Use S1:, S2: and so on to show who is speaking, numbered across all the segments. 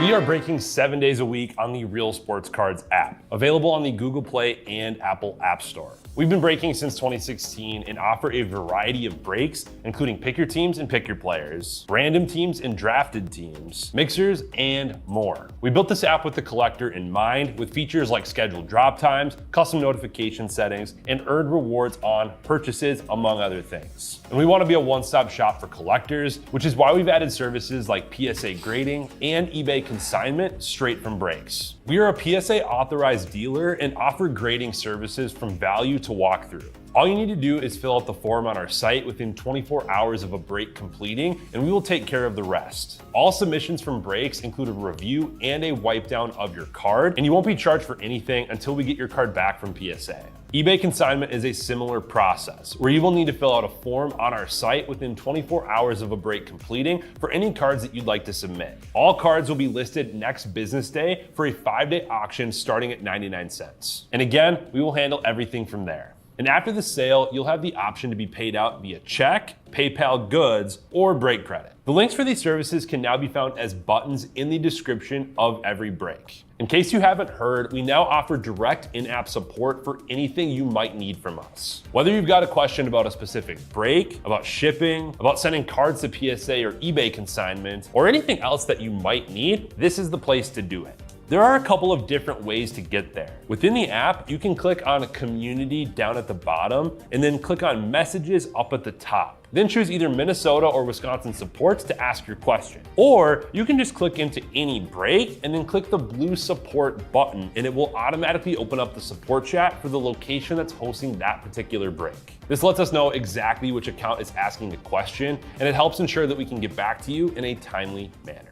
S1: We are breaking 7 days a week on the Real Sports Cards app, available on the Google Play and Apple App Store. We've been breaking since 2016 and offer a variety of breaks, including pick your teams and pick your players, random teams and drafted teams, mixers, and more. We built this app with the collector in mind, with features like scheduled drop times, custom notification settings, and earned rewards on purchases, among other things. And we want to be a one-stop shop for collectors, which is why we've added services like PSA grading and eBay consignment straight from breaks. We are a PSA authorized dealer and offer grading services from value to walkthrough. All you need to do is fill out the form on our site within 24 hours of a break completing, and we will take care of the rest. All submissions from breaks include a review and a wipe down of your card, and you won't be charged for anything until we get your card back from PSA. eBay consignment is a similar process, where you will need to fill out a form on our site within 24 hours of a break completing for any cards that you'd like to submit. All cards will be listed next business day for a 5-day auction starting at 99 cents. And again, we will handle everything from there. And after the sale, you'll have the option to be paid out via check, PayPal goods, or break credit. The links for these services can now be found as buttons in the description of every break. In case you haven't heard, we now offer direct in-app support for anything you might need from us. Whether you've got a question about a specific break, about shipping, about sending cards to PSA or eBay consignment, or anything else that you might need, this is the place to do it. There are a couple of different ways to get there. Within the app, you can click on Community down at the bottom and then click on Messages up at the top. Then choose either Minnesota or Wisconsin supports to ask your question. Or you can just click into any break and then click the blue support button, and it will automatically open up the support chat for the location that's hosting that particular break. This lets us know exactly which account is asking the question, and it helps ensure that we can get back to you in a timely manner.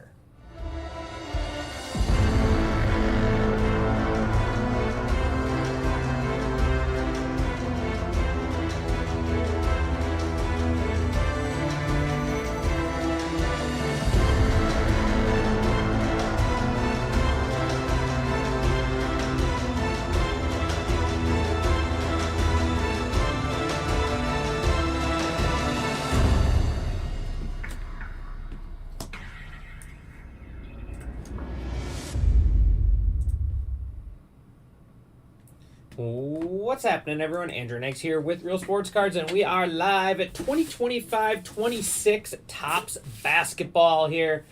S2: What's happening, everyone? Andrew Nex here with Real Sports Cards, and we are live at 2025-26 Topps Basketball here.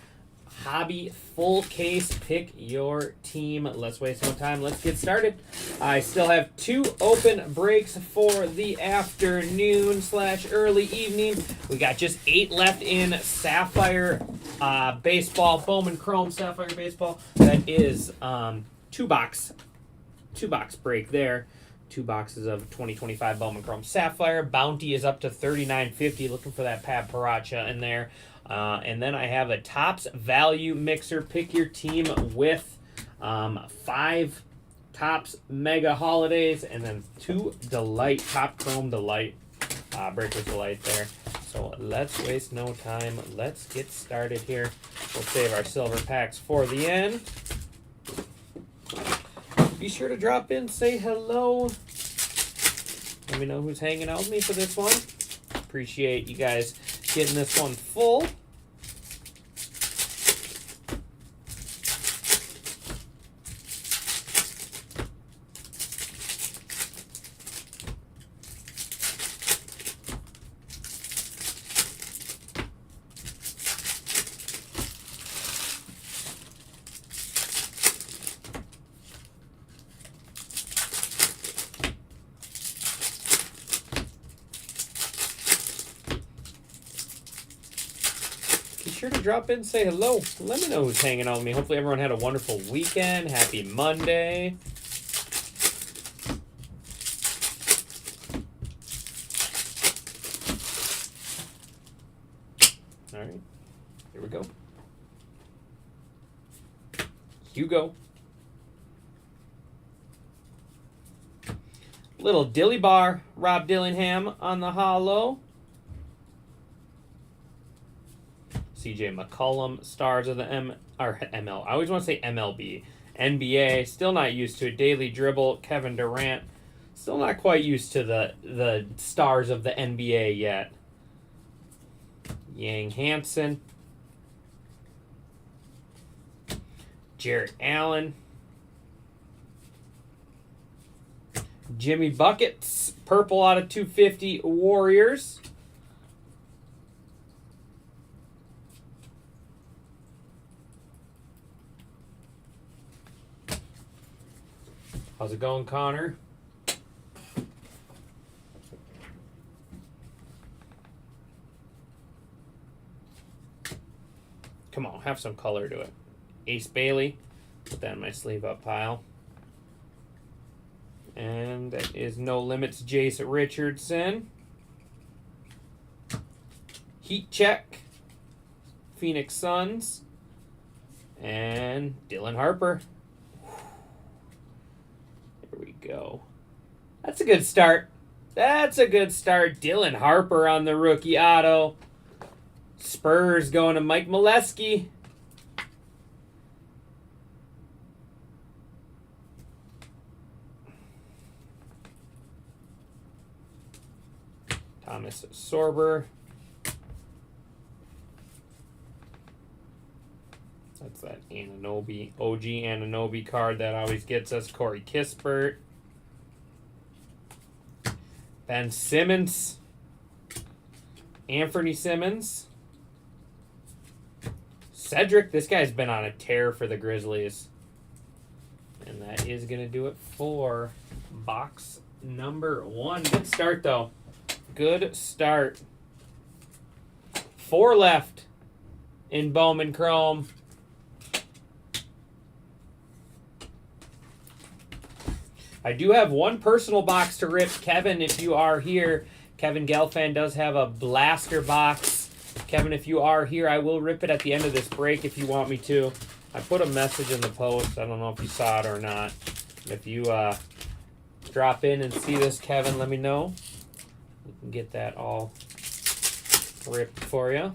S2: Hobby full case, pick your team. Let's waste no time. Let's get started. I still have 2 open breaks for the afternoon / early evening. We got just 8 left in Sapphire Baseball, Bowman Chrome Sapphire Baseball. That is 2-box break there. 2 boxes of 2025 Bowman Chrome Sapphire. Bounty is up to $39.50. Looking for that Pat Paracha in there. And then I have a Topps Value Mixer. Pick your team with 5 Topps Mega Holidays and then 2 Delight, Top Chrome Delight, Breakers Delight there. So let's waste no time. Let's get started here. We'll save our silver packs for the end. Be sure to drop in, say hello. Let me know who's hanging out with me for this one. Appreciate you guys getting this one full. Be sure to drop in, say hello. Let me know who's hanging out with me. Hopefully everyone had a wonderful weekend. Happy Monday. All right, here we go. Hugo. Little Dilly Bar, Rob Dillingham on the hollow. CJ McCollum, stars of the ML. I always want to say MLB. NBA, still not used to it. Daily Dribble, Kevin Durant. Still not quite used to the stars of the NBA yet. Yang Hansen. Jarrett Allen. Jimmy Buckets, purple out of 250 Warriors. How's it going, Connor? Come on, have some color to it. Ace Bailey. Put that in my sleeve up pile. And that is No Limits Jace Richardson. Heat Check. Phoenix Suns. And Dylan Harper. There we go. That's a good start. That's a good start. Dylan Harper on the rookie auto. Spurs going to Mike Molesky. Thomas Sorber. That's that Anunoby, OG Anunoby card that always gets us. Corey Kispert. Ben Simmons. Anthony Simmons. Cedric, this guy's been on a tear for the Grizzlies. And that is going to do it for box number 1. Good start, though. Good start. 4 left in Bowman Chrome. I do have one personal box to rip. Kevin, if you are here, Kevin Gelfand does have a blaster box. Kevin, if you are here, I will rip it at the end of this break if you want me to. I put a message in the post. I don't know if you saw it or not. If you drop in and see this, Kevin, let me know. We can get that all ripped for you.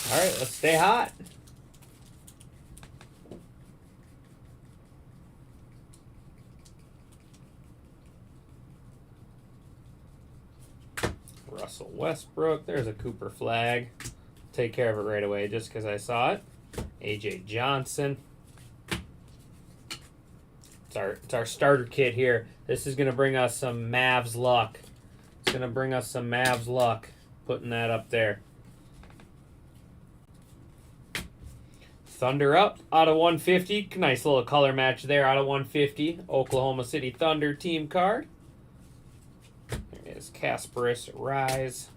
S2: All right, let's stay hot. Russell Westbrook. There's a Cooper flag. Take care of it right away just because I saw it. AJ Johnson. It's our starter kit here. This is going to bring us some Mavs luck. It's going to bring us some Mavs luck. Putting that up there. Thunder up out of 150. Nice little color match there out of 150. Oklahoma City Thunder team card. There is Kasparis Rise.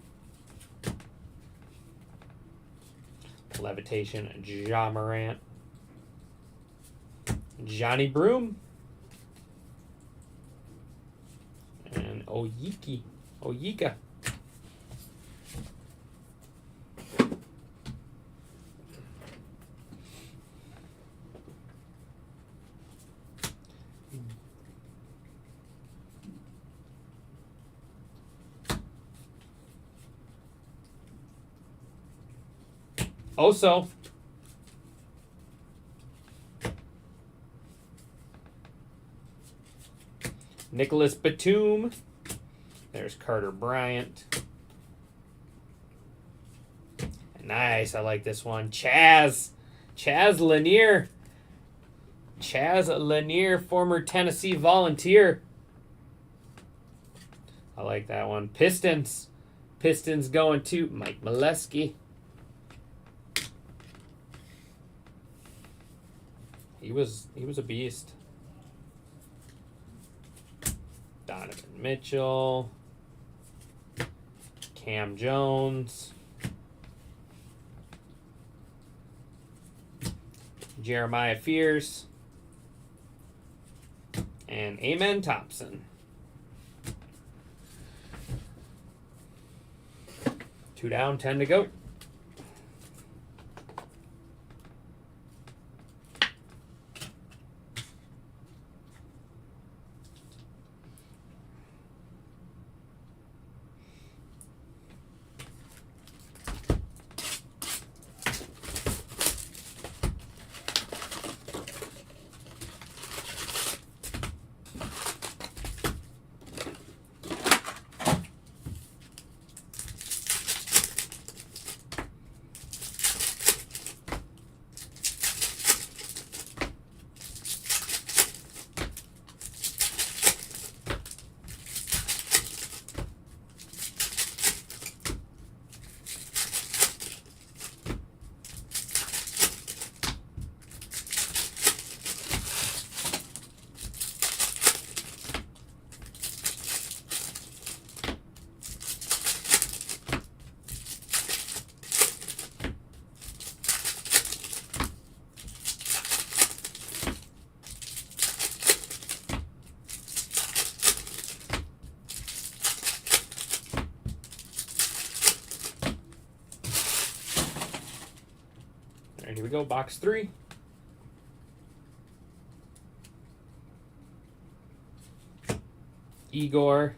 S2: Levitation Ja Morant. Johnny Broom. And Oyika. Oso. Nicholas Batum. There's Carter Bryant. Nice, I like this one. Chaz Lanier. Chaz Lanier, former Tennessee Volunteer. I like that one. Pistons going to Mike Molesky. He was a beast. Donovan Mitchell. Cam Jones. Jeremiah Fierce. And Amen Thompson. 2 down, 10 to go. All right, here we go. Box 3. Igor.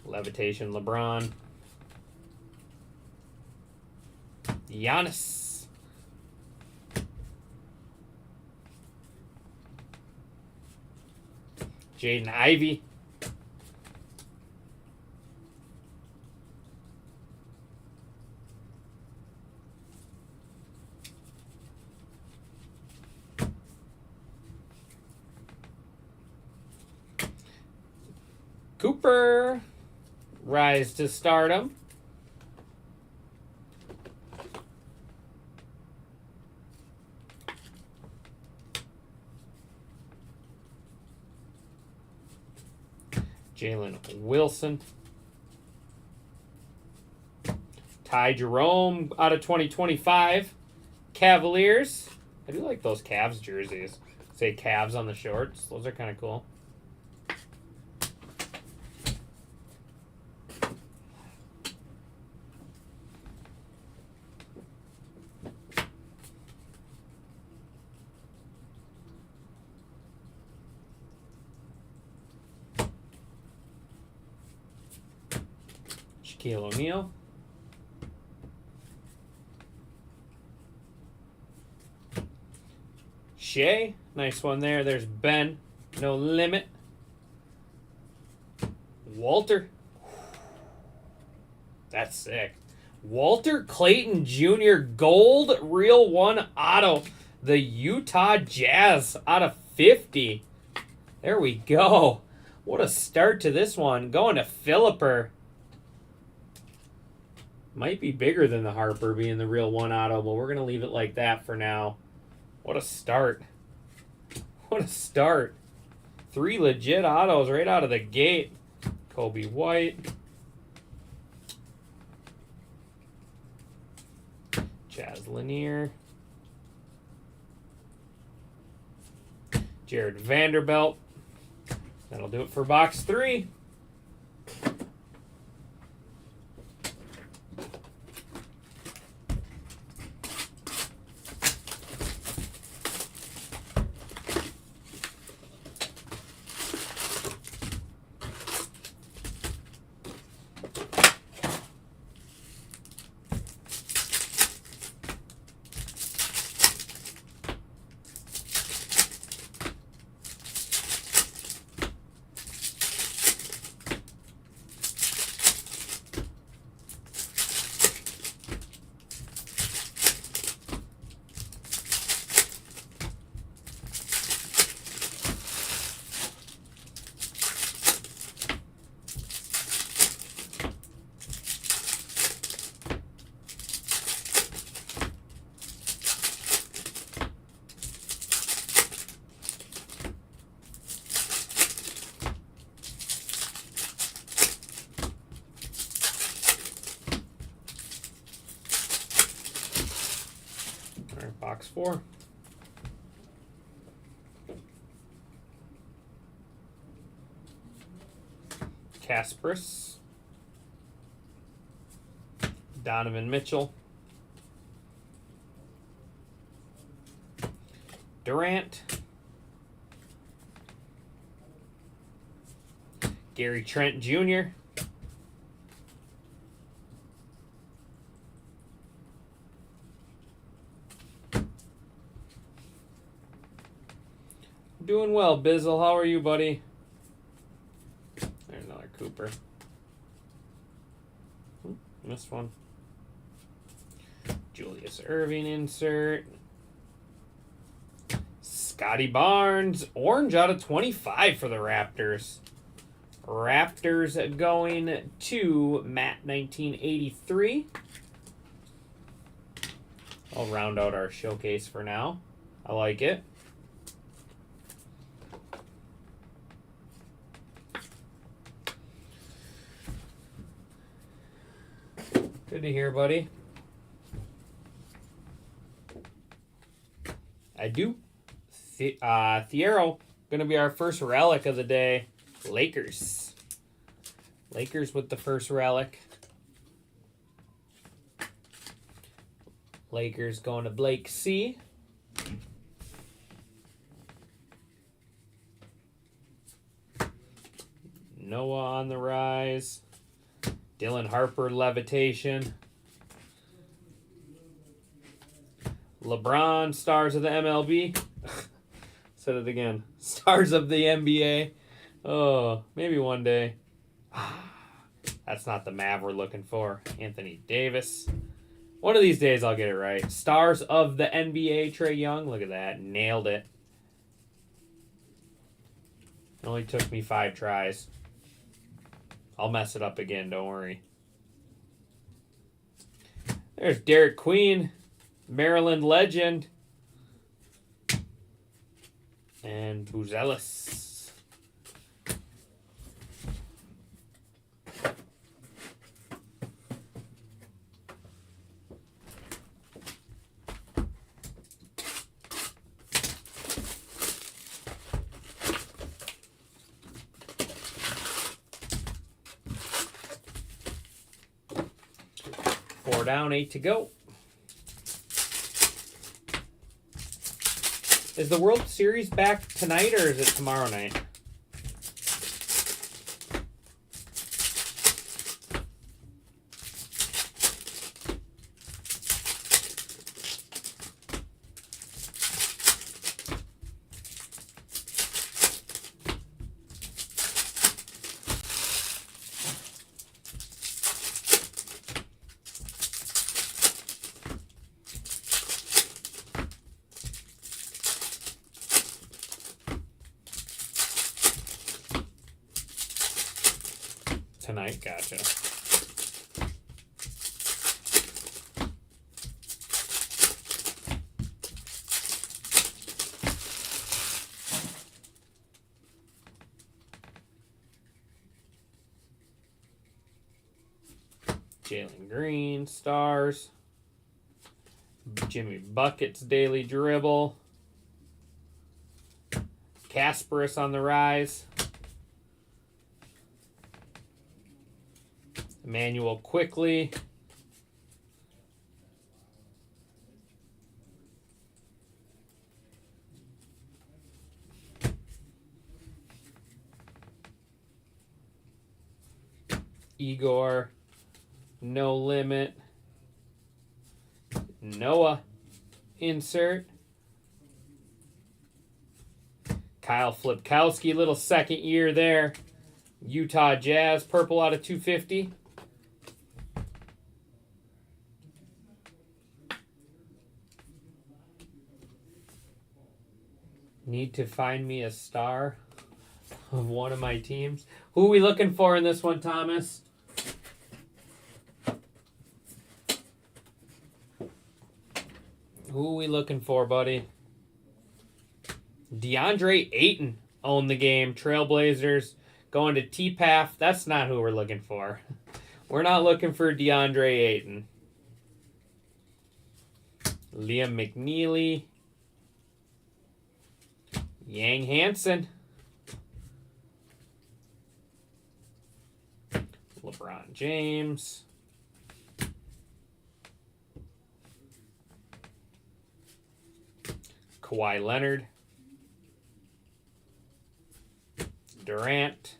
S2: Levitation LeBron. Giannis. Jaden Ivey. Cooper. Rise to stardom. Jalen Wilson. Ty Jerome out of 2025. Cavaliers. I do like those Cavs jerseys. Say Cavs on the shorts. Those are kind of cool. Shaquille O'Neal. Shea, nice one there. There's Ben, no limit. Walter. That's sick. Walter Clayton Jr. Gold Real 1 Auto. The Utah Jazz out of 50. There we go. What a start to this one. Going to Philipper. Might be bigger than the Harper being the Real 1 Auto, but we're going to leave it like that for now. What a start. What a start. 3 legit autos right out of the gate. Kobe White. Chaz Lanier. Jared Vanderbilt. That'll do it for box 3. All right, box 4. Kasparis. Donovan Mitchell. Durant. Gary Trent Jr. Doing well, Bizzle. How are you, buddy? There's another Cooper. Missed one. Julius Erving insert. Scotty Barnes. Orange out of 25 for the Raptors. Raptors going to Matt 1983. I'll round out our showcase for now. I like it. Good to hear, buddy. I do. Thiero, going to be our first relic of the day. Lakers. Lakers with the first relic. Lakers going to Blake C. Noah on the rise. Dylan Harper levitation. LeBron, stars of the MLB. Said it again. Stars of the NBA. Oh, maybe one day. That's not the Mav we're looking for. Anthony Davis. One of these days I'll get it right. Stars of the NBA, Trae Young. Look at that. Nailed it. It only took me 5 tries. I'll mess it up again, don't worry. There's Derek Queen, Maryland legend. And Buzelis. Four down, 8 to go. Is the World Series back tonight or is it tomorrow night? Tonight, gotcha. Jalen Green, stars. Jimmy Bucket's daily dribble. Kasparis on the rise. Emmanuel quickly. Igor, no limit. Noah, insert. Kyle Flipkowski, little second year there. Utah Jazz, purple out of 250. Need to find me a star of one of my teams. Who are we looking for in this one, Thomas? Who are we looking for, buddy? DeAndre Ayton owned the game. Trailblazers going to TPAF. That's not who we're looking for. We're not looking for DeAndre Ayton. Liam McNeely. Yang Hansen. LeBron James. Kawhi Leonard. Durant.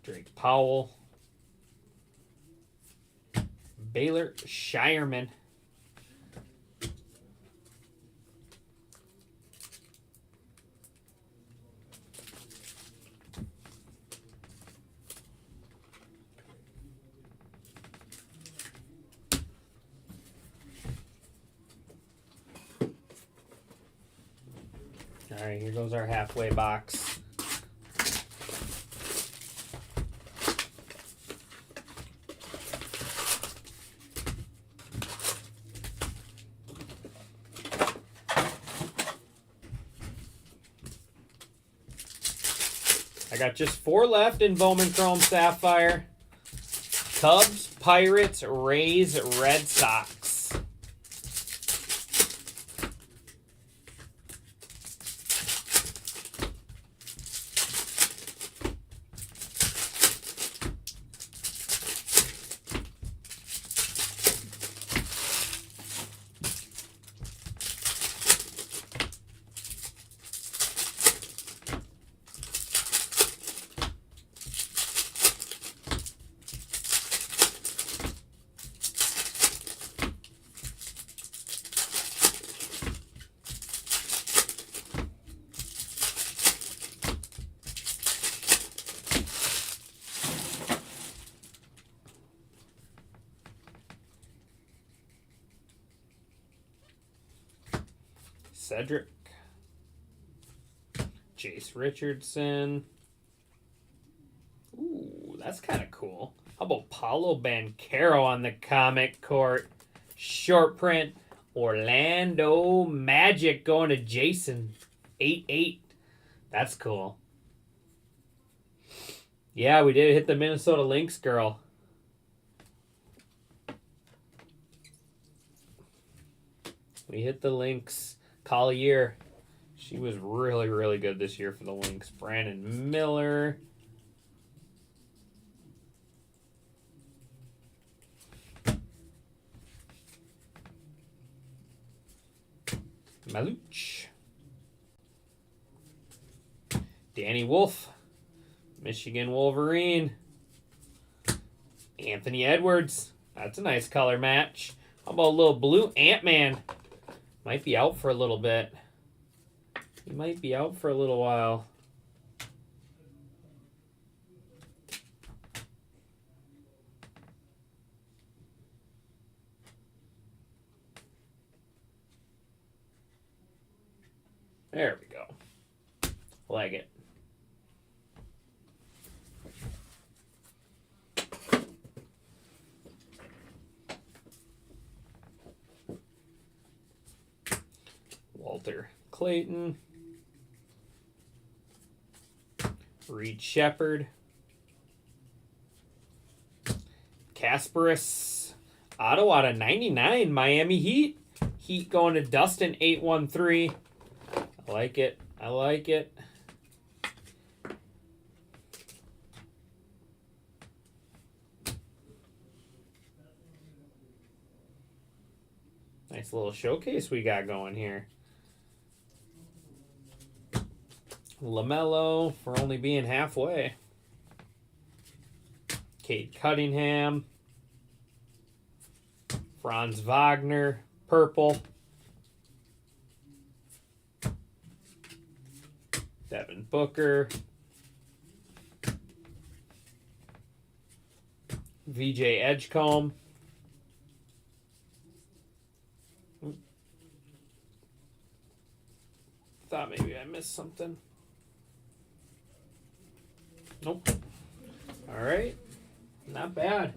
S2: Drake Powell. Baylor Shireman. All right, here goes our halfway box. I got just 4 left in Bowman Chrome Sapphire. Cubs, Pirates, Rays, Red Sox. Cedric. Jace Richardson. Ooh, that's kind of cool. How about Paulo Banchero on the comic court? Short print. Orlando Magic going to Jason. 8-8. That's cool. Yeah, we did hit the Minnesota Lynx girl. We hit the Lynx. Collier. She was really, really good this year for the Lynx. Brandon Miller. Maluch. Danny Wolf. Michigan Wolverine. Anthony Edwards. That's a nice color match. How about a little blue Ant-Man? Might be out for a little bit. He might be out for a little while. There we go. Like it. Walter Clayton. Reed Shepard. Kasparis. Auto out of 99. Miami Heat. Heat going to Dustin 813. I like it. I like it. Nice little showcase we got going here. LaMelo for only being halfway. Cade Cunningham. Franz Wagner, purple. Devin Booker. VJ Edgecombe. Thought maybe I missed something. Nope. All right. Not bad.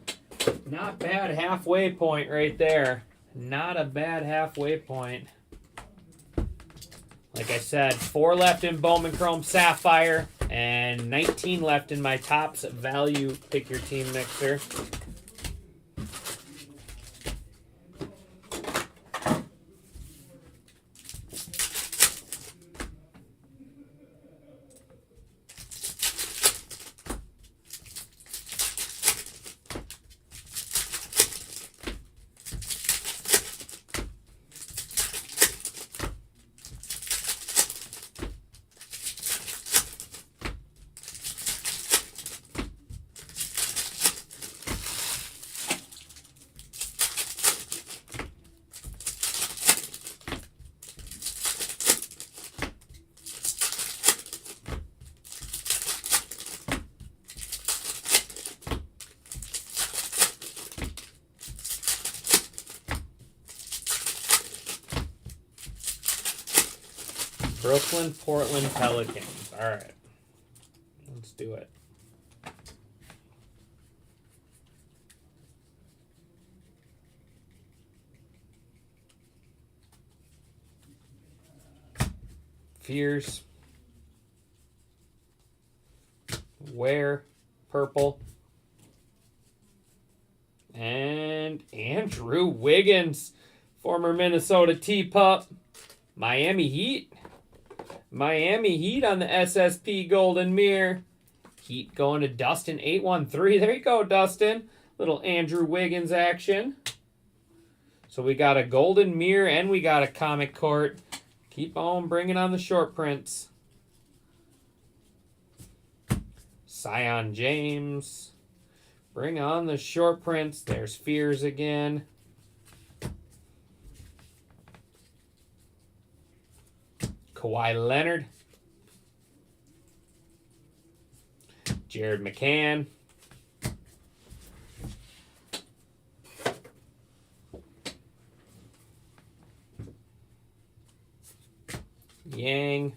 S2: Not bad halfway point right there. Not a bad halfway point. Like I said, 4 left in Bowman Chrome Sapphire and 19 left in my Topps Value Pick Your Team Mixer. Brooklyn, Portland Pelicans. All right. Let's do it. Fears. Ware, purple. And Andrew Wiggins, former Minnesota T-Pup. Miami Heat. Miami Heat on the SSP Golden Mirror. Heat going to Dustin 813. There you go, Dustin. Little Andrew Wiggins action. So we got a Golden Mirror and we got a Comic Court. Keep on bringing on the short prints. Zion James. Bring on the short prints. There's Fears again. Kawhi Leonard. Jared McCann. Yang.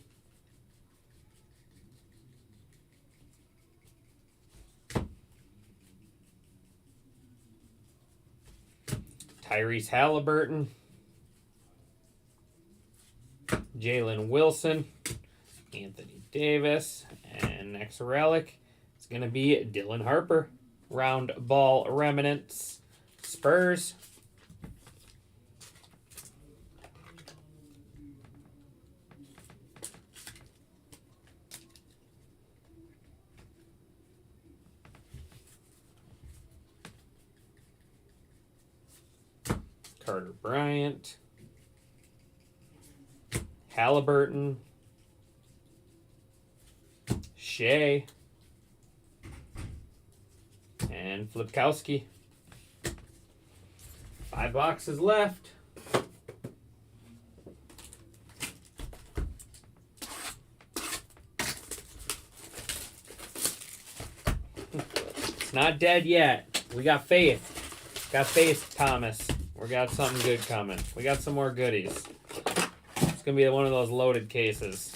S2: Tyrese Halliburton. Jalen Wilson. Anthony Davis. And next relic is going to be Dylan Harper. Round ball remnants. Spurs. Carter Bryant. Halliburton. Shea. And Flipkowski. 5 boxes left. It's not dead yet. We got faith. Got faith, Thomas. We got something good coming. We got some more goodies. It's going to be one of those loaded cases.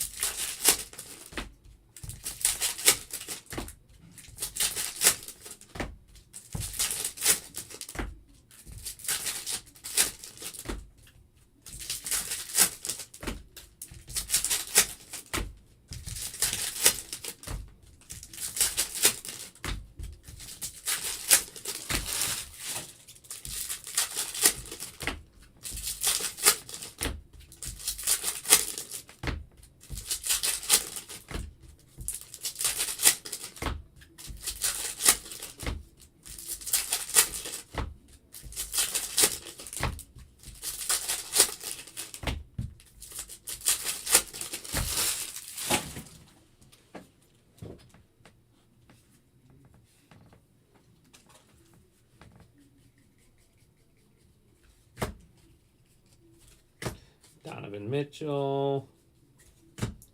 S2: Donovan Mitchell,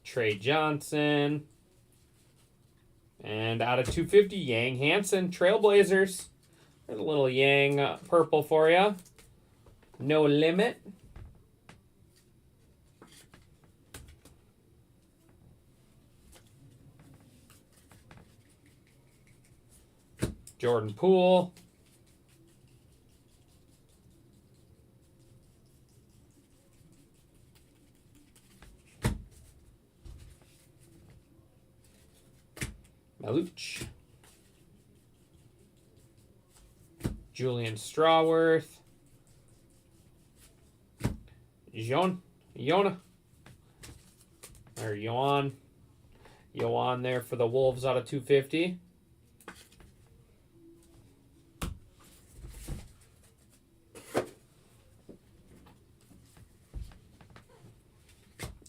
S2: Trey Johnson, and out of 250, Yang Hansen, Trailblazers. There's a little Yang purple for you. No limit. Jordan Poole. Maluch. Julian Strawworth. Yona. Or Yoan. Yoan there for the Wolves out of 250.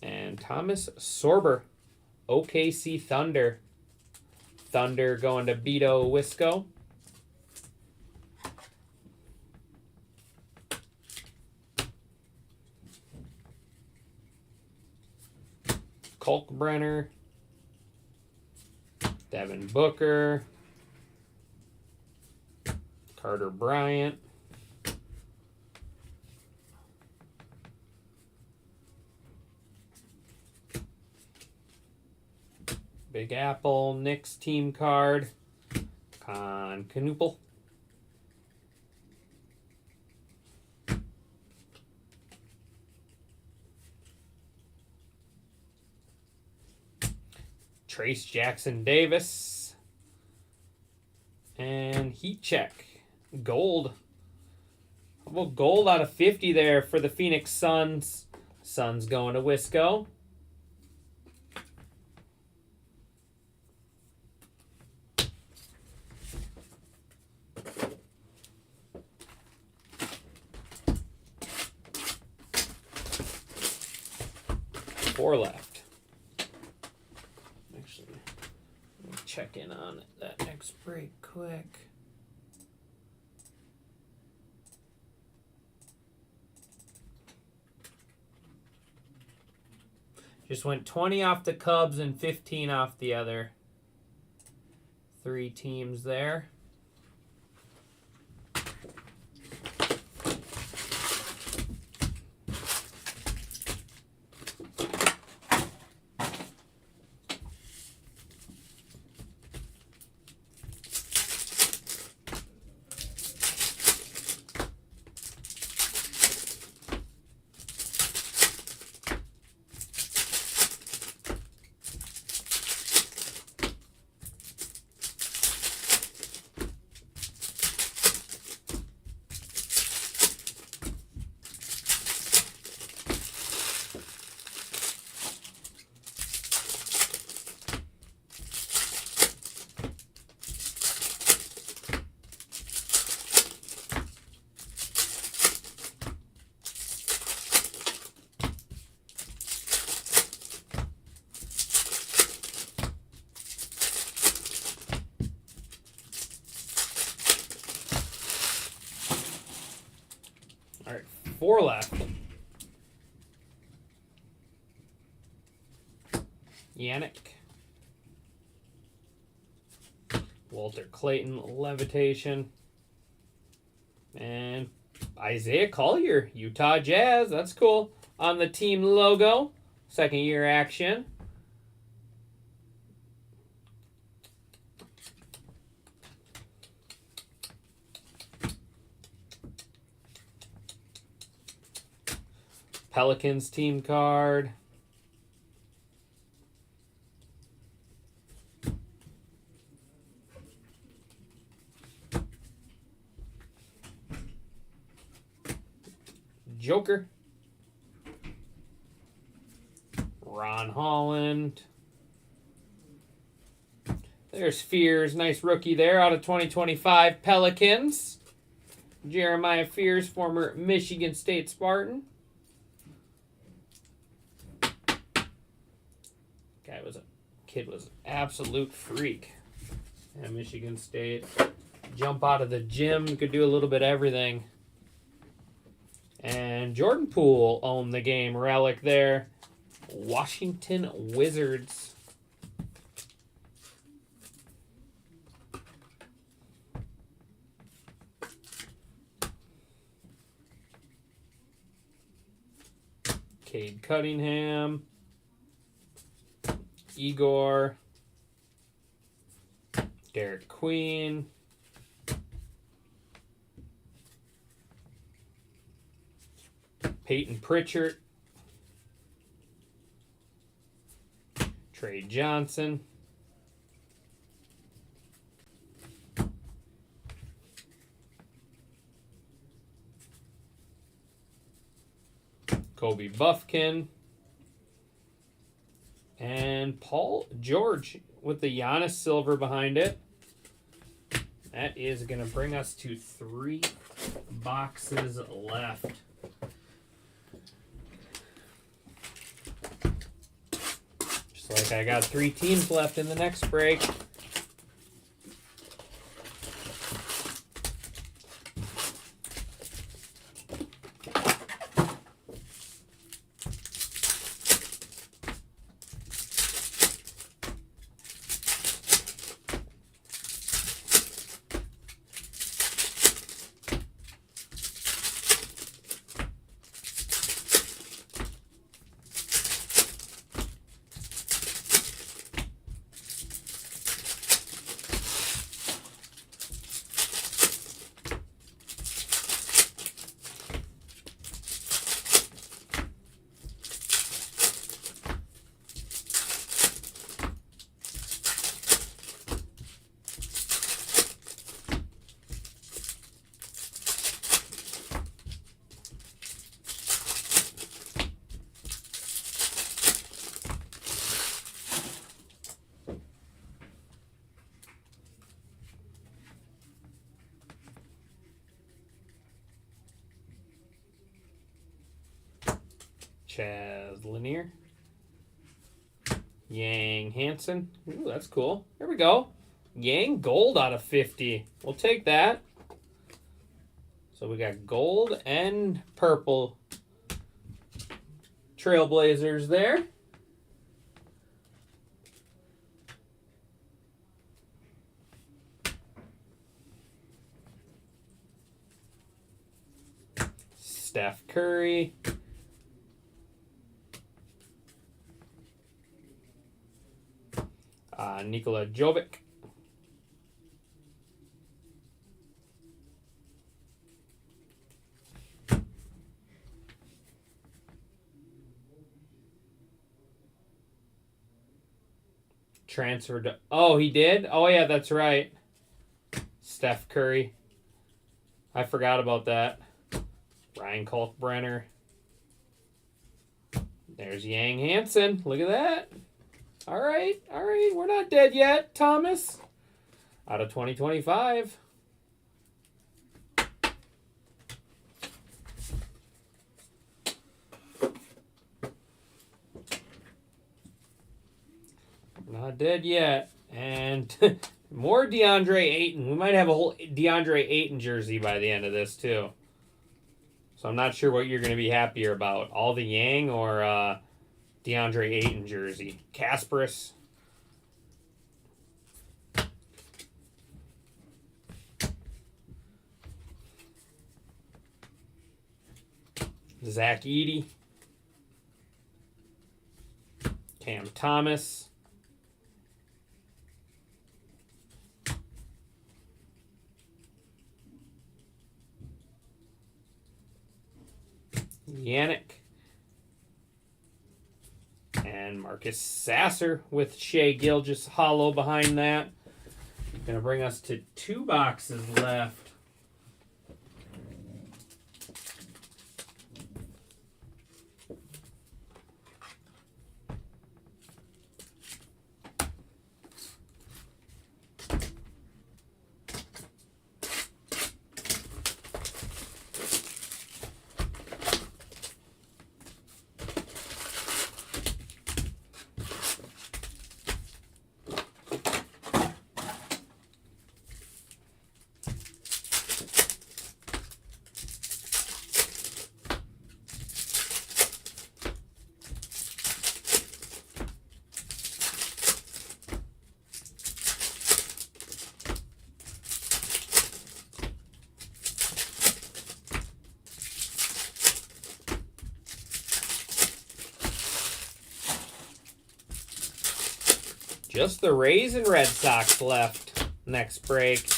S2: And Thomas Sorber. OKC Thunder. Thunder going to Beto Wisco. Kalkbrenner. Devin Booker. Carter Bryant. Big Apple, Knicks team card. Canoopel. Trace Jackson Davis. And Heat Check. Gold. How about gold out of 50 there for the Phoenix Suns? Suns going to Wisco. Four left. Actually, let me check in on that next break quick. Just went 20 off the Cubs and 15 off the other 3 teams there. All right, 4 left. Yannick. Walter Clayton, Levitation. And Isaiah Collier, Utah Jazz. That's cool. On the team logo. Second year action. Pelicans team card. Joker. Ron Holland. There's Fears. Nice rookie there out of 2025 Pelicans. Jeremiah Fears, former Michigan State Spartan. Kid was absolute freak at Michigan State. Jump out of the gym, could do a little bit of everything. And Jordan Poole owned the game. Relic there. Washington Wizards. Cade Cunningham. Igor, Derek Queen, Peyton Pritchard, Trey Johnson, Kobe Buffkin, and Paul George with the Giannis silver behind it. That is going to bring us to 3 boxes left. Just like I got 3 teams left in the next break. Chaz Lanier. Yang Hansen. Ooh, that's cool. There we go. Yang gold out of 50. We'll take that. So we got gold and purple Trailblazers there. Steph Curry. Nikola Jovic. Transferred to, oh, he did? Oh, yeah, that's right. Steph Curry. I forgot about that. Ryan Kalkbrenner. There's Yang Hansen. Look at that. All right. We're not dead yet, Thomas. Out of 2025. We're not dead yet. And more DeAndre Ayton. We might have a whole DeAndre Ayton jersey by the end of this, too. So I'm not sure what you're going to be happier about. All the Yang or DeAndre Ayton jersey. Kasparis. Zach Edey. Cam Thomas. Yannick. And Marcus Sasser with Shea Gilgeous hollow behind that. Going to bring us to 2 boxes left. Just the Rays and Red Sox left next break.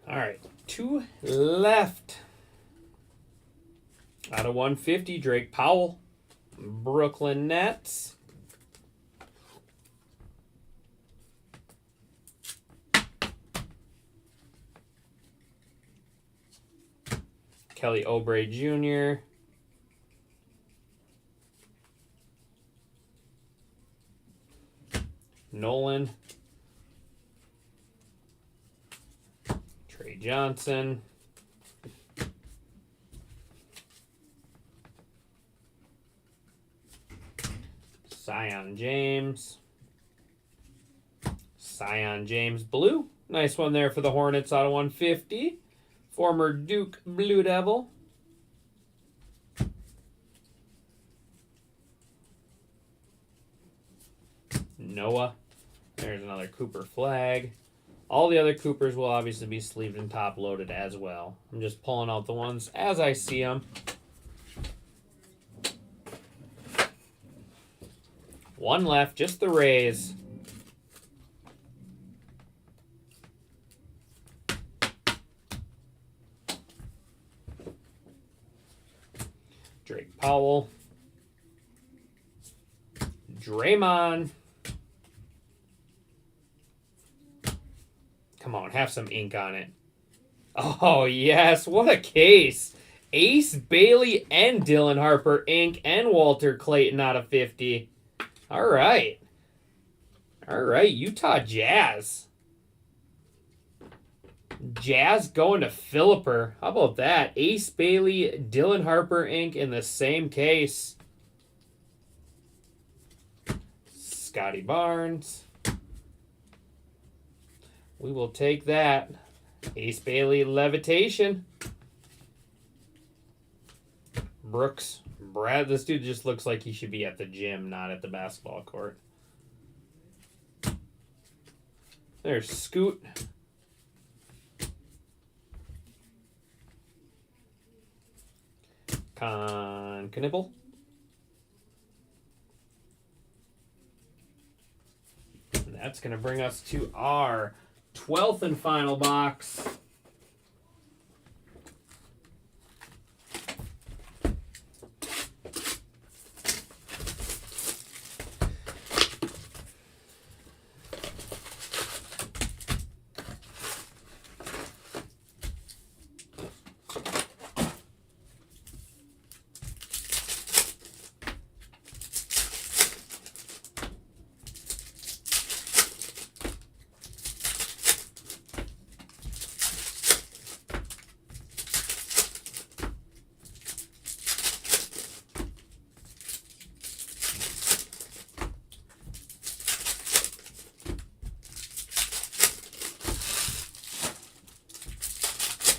S2: All right, 2 left. Out of 150, Drake Powell. Brooklyn Nets. Kelly Oubre Jr. Nolan. Trey Johnson. Zion James. Zion James blue. Nice one there for the Hornets out of 150. Former Duke Blue Devil. Noah. There's another Cooper flag. All the other Coopers will obviously be sleeved and top loaded as well. I'm just pulling out the ones as I see them. 1 left, just the Rays. Drake Powell. Draymond. Come on, have some ink on it. Oh, yes. What a case. Ace Bailey and Dylan Harper, Inc. and Walter Clayton out of 50. All right. All right. Utah Jazz. Jazz going to Philipper. How about that? Ace Bailey, Dylan Harper, Inc. in the same case. Scotty Barnes. We will take that. Ace Bailey Levitation. Brooks. Brad, this dude just looks like he should be at the gym, not at the basketball court. There's Scoot. Knipple. And that's going to bring us to our 12th and final box.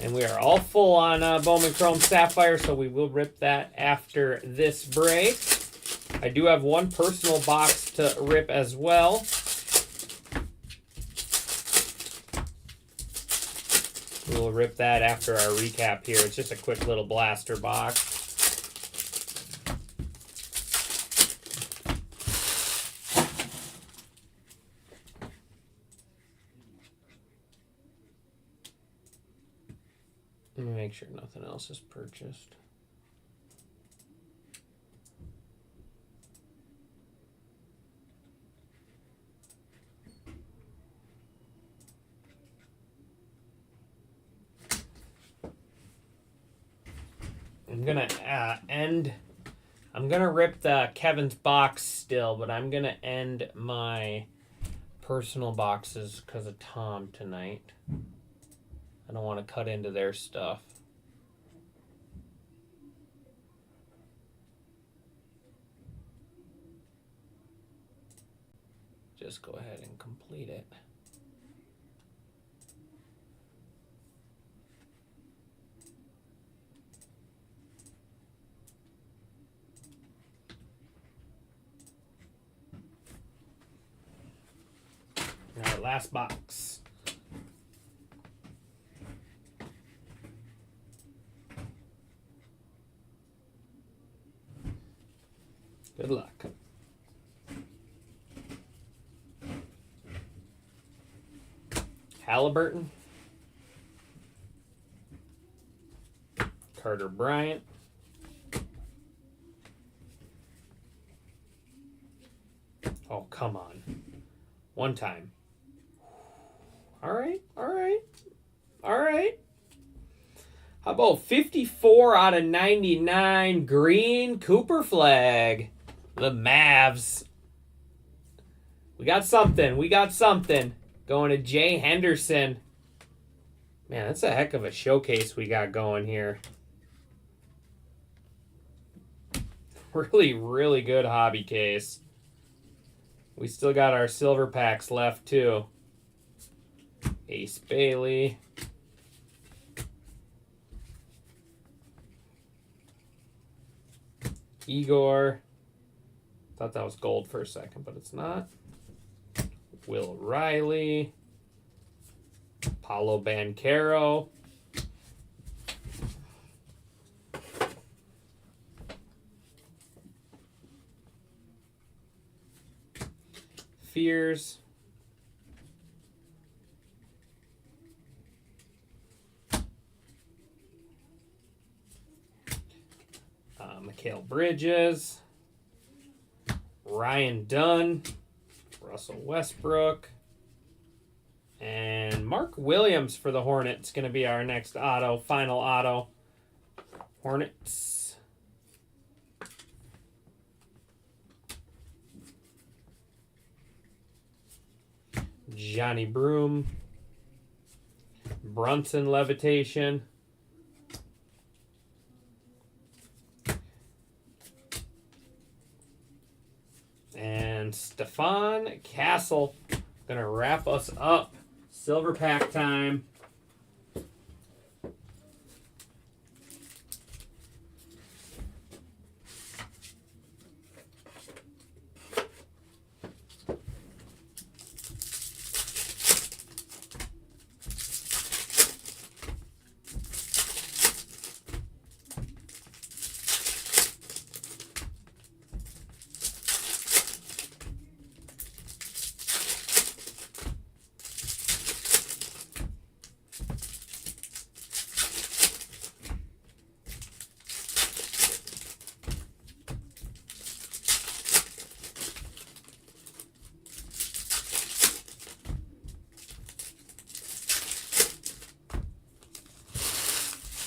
S2: And we are all full on Bowman Chrome Sapphire, so we will rip that after this break. I do have one personal box to rip as well. We will rip that after our recap here. It's just a quick little blaster box. Let me make sure nothing else is purchased. I'm gonna rip the Kevin's box still, but I'm gonna end my personal boxes because of Tom tonight. I don't want to cut into their stuff. Just go ahead and complete it. All right, last box. Good luck. Halliburton. Carter Bryant. Oh, come on. One time. All right, all right, all right. How about 54 out of 99 green Cooper flag? The Mavs. We got something. We got something. Going to Jay Henderson. Man, that's a heck of a showcase we got going here. Really, really good hobby case. We still got our silver packs left, too. Ace Bailey. Igor. Thought that was gold for a second, but it's not. Will Riley. Paulo Banchero. Fears. Mikal Bridges. Ryan Dunn. Russell Westbrook. And Mark Williams for the Hornets going to be our next auto, final auto. Hornets. Johnny Broom. Brunson Levitation. And Stefan Castle. Going to wrap us up. Silver pack time.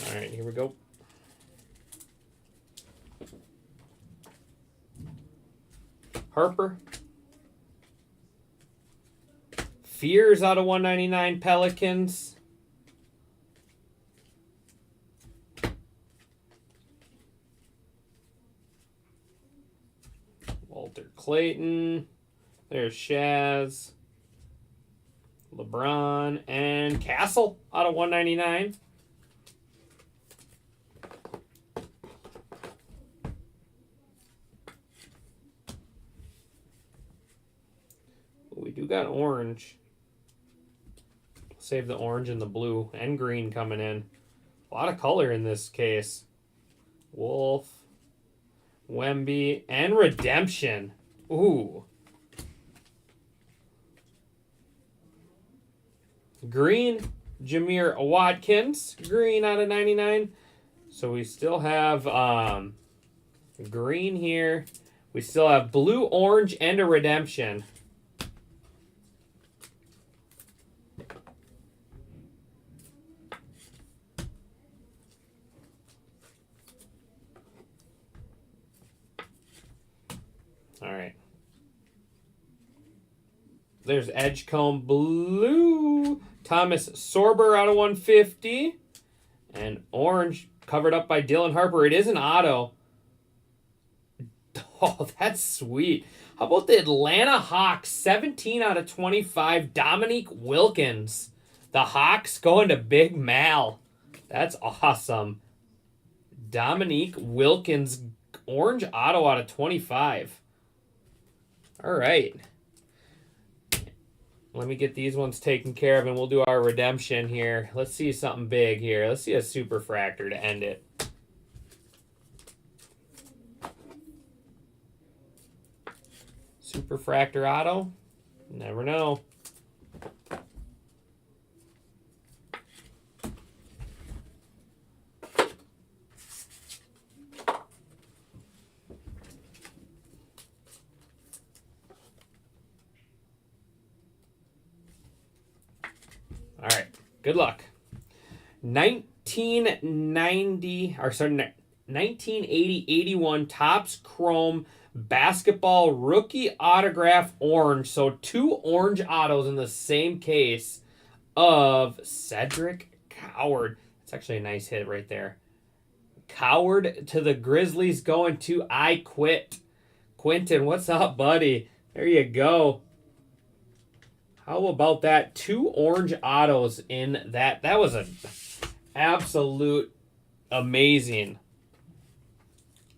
S2: All right, here we go. Harper. Fears out of 199 Pelicans. Walter Clayton. There's Shaz. LeBron and Castle out of 199. We do got orange. Save the orange and the blue and green coming in. A lot of color in this case. Wolf, Wemby, and Redemption. Ooh. Green, Jameer Watkins. Green out of 99. So we still have green here. We still have blue, orange, and a Redemption. All right. There's Edgecombe Blue. Thomas Sorber out of 150. And orange covered up by Dylan Harper. It is an auto. Oh, that's sweet. How about the Atlanta Hawks? 17 out of 25. Dominique Wilkins. The Hawks going to Big Mal. That's awesome. Dominique Wilkins. Orange auto out of 25. All right. Let me get these ones taken care of, and we'll do our redemption here. Let's see something big here. Let's see a super fractor to end it. Super fractor auto? Never know. All right, good luck. 1980-81 Topps Chrome Basketball Rookie Autograph Orange. So 2 orange autos in the same case of Cedric Coward. That's actually a nice hit right there. Coward to the Grizzlies going to I Quit. Quentin, what's up, buddy? There you go. How about that? 2 orange autos in that. That was an absolute amazing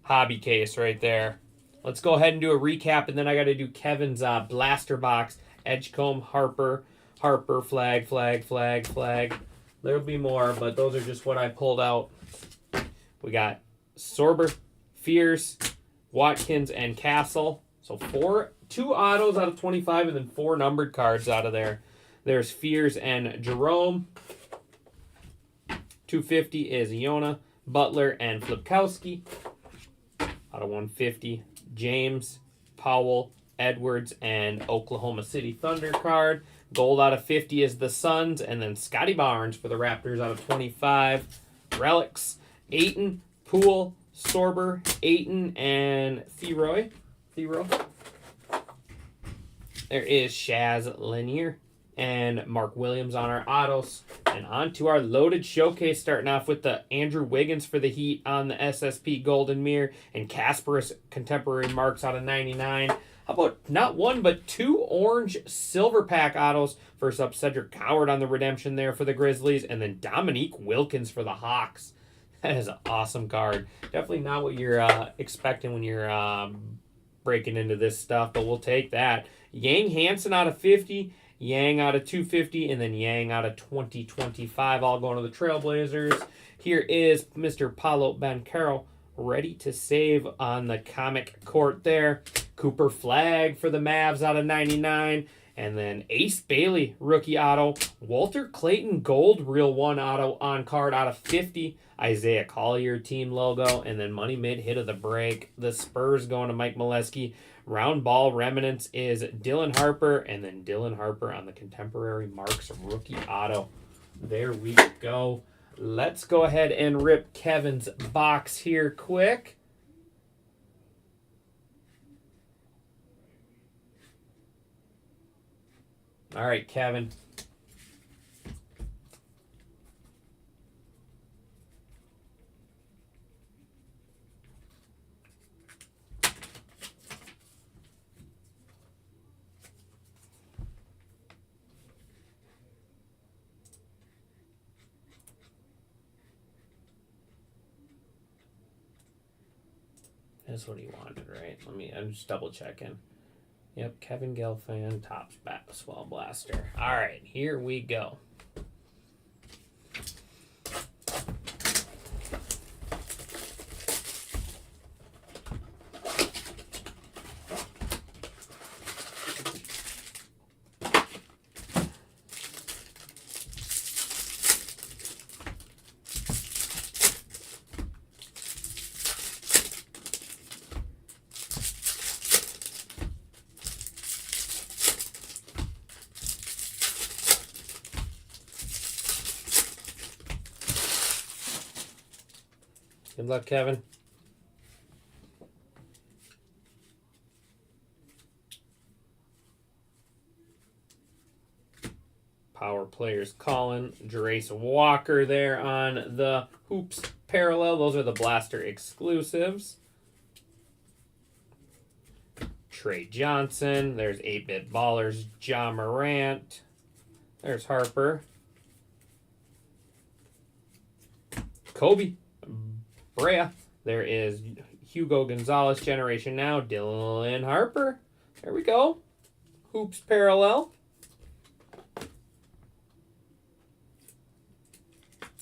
S2: hobby case right there. Let's go ahead and do a recap, and then I got to do Kevin's blaster box. Edgecombe, Harper, flag. There'll be more, but those are just what I pulled out. We got Sorber, Fierce, Watkins, and Castle. So 2 autos out of 25, and then 4 numbered cards out of there. There's Fears and Jerome. 250 is Iona, Butler, and Flipkowski. Out of 150, James, Powell, Edwards, and Oklahoma City Thunder card. Gold out of 50 is the Suns, and then Scotty Barnes for the Raptors out of 25. Relics, Ayton, Poole, Sorber, Ayton, and Theroy. There is Shaz Lanier and Mark Williams on our autos. And on to our loaded showcase, starting off with the Andrew Wiggins for the Heat on the SSP Golden Mirror, and Kasparis Contemporary Marks out of 99. How about not one, but two orange silver pack autos. First up, Cedric Coward on the redemption there for the Grizzlies, and then Dominique Wilkins for the Hawks. That is an awesome card. Definitely not what you're expecting when you're breaking into this stuff, but we'll take that. Yang Hansen out of 50, Yang out of 250, and then Yang out of 2025, all going to the Trailblazers. Here is Mr. Paulo Banchero, ready to save on the comic court there. Cooper Flag for the Mavs out of 99. And then Ace Bailey, rookie auto. Walter Clayton Gold, real one auto on card out of 50. Isaiah Collier team logo. And then Money Mid hit of the break. The Spurs going to Mike Molesky. Round ball remnants is Dylan Harper. And then Dylan Harper on the Contemporary Marks rookie auto. There we go. Let's go ahead and rip Kevin's box here quick. All right, Kevin. That's what he wanted, right? I'm just double checking. Yep, Kevin Gelfand, Tops Basketball Blaster. All right, here we go. Good luck, Kevin. Power players calling. Jerace Walker there on the Hoops Parallel. Those are the Blaster exclusives. Trey Johnson. There's 8-Bit Ballers. Ja Morant. There's Harper. Kobe Brea. There is Hugo Gonzalez, Generation Now. Dylan Harper. There we go. Hoops Parallel.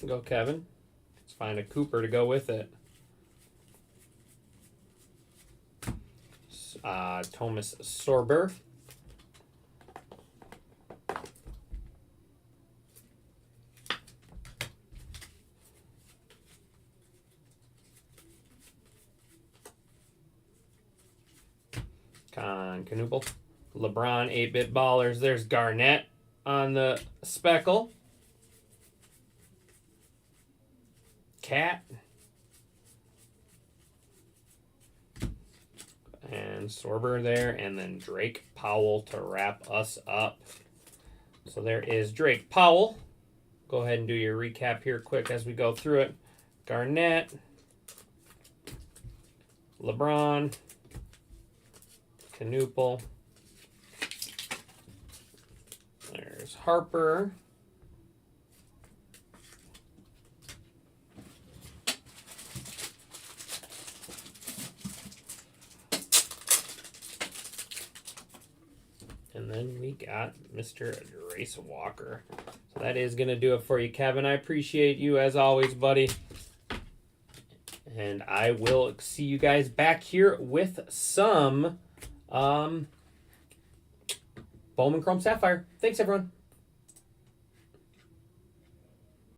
S2: Go, Kevin. Let's find a Cooper to go with it. Thomas Sorber. Canoopel. LeBron, 8-Bit Ballers. There's Garnett on the Speckle. Cat. And Sorber there. And then Drake Powell to wrap us up. So there is Drake Powell. Go ahead and do your recap here quick as we go through it. Garnett. LeBron. Canoopel. There's Harper. And then we got Mr. Jerace Walker. So that is going to do it for you, Kevin. I appreciate you as always, buddy. And I will see you guys back here with some Bowman Chrome Sapphire. Thanks, everyone.